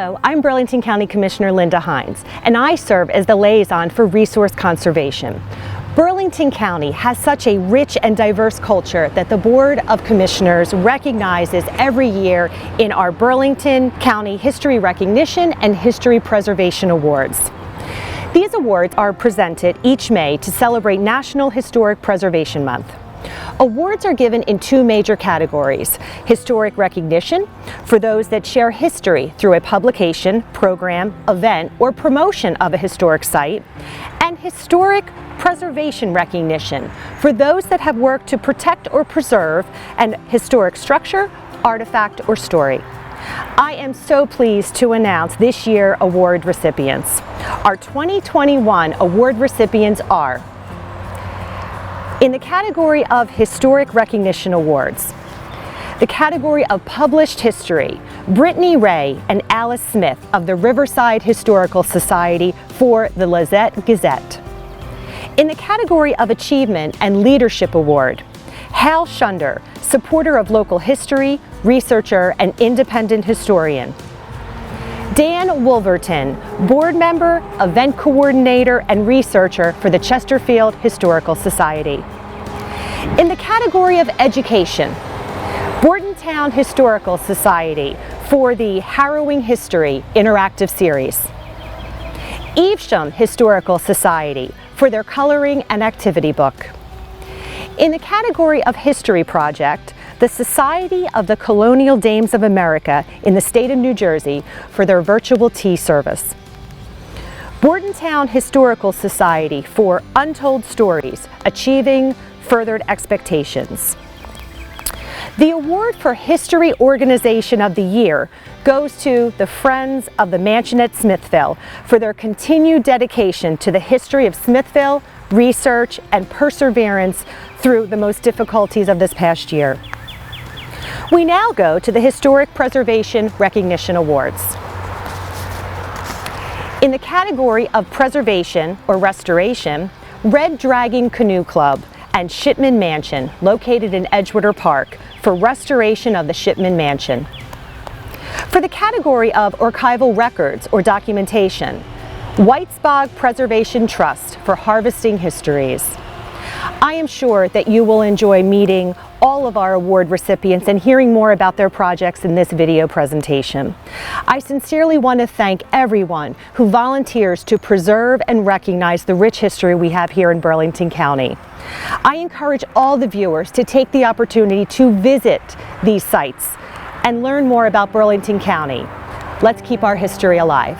Hello, I'm Burlington County Commissioner Linda Hynes, and I serve as the liaison for resource conservation. Burlington County has such a rich and diverse culture that the Board of Commissioners recognizes every year in our Burlington County History Recognition and History Preservation Awards. These awards are presented each May to celebrate National Historic Preservation Month. Awards are given in two major categories: historic recognition for those that share history through a publication, program, event, or promotion of a historic site, and historic preservation recognition for those that have worked to protect or preserve an historic structure, artifact, or story. I am so pleased to announce this year's award recipients. Our 2021 award recipients are: in the category of Historic Recognition Awards, the category of Published History, Brittany Ray and Alice Smith of the Riverside Historical Society for the Lizette Gazette. In the category of Achievement and Leadership Award, Hal Shunder, supporter of local history, researcher, and independent historian. Dan Wolverton, board member, event coordinator, and researcher for the Chesterfield Historical Society. In the category of Education, Bordentown Historical Society for the Harrowing History Interactive Series. Evesham Historical Society for their coloring and activity book. In the category of History Project, the Society of the Colonial Dames of America in the state of New Jersey for their virtual tea service. Bordentown Historical Society for Untold Stories, Achieving Furthered Expectations. The award for History Organization of the Year goes to the Friends of the Mansion at Smithville for their continued dedication to the history of Smithville, research, and perseverance through the most difficulties of this past year. We now go to the Historic Preservation Recognition Awards. In the category of Preservation or Restoration, Red Dragon Canoe Club and Shipman Mansion, located in Edgewater Park, for restoration of the Shipman Mansion. For the category of Archival Records or Documentation, Whitesbog Preservation Trust for harvesting histories. I am sure that you will enjoy meeting all of our award recipients and hearing more about their projects in this video presentation. I sincerely want to thank everyone who volunteers to preserve and recognize the rich history we have here in Burlington County. I encourage all the viewers to take the opportunity to visit these sites and learn more about Burlington County. Let's keep our history alive.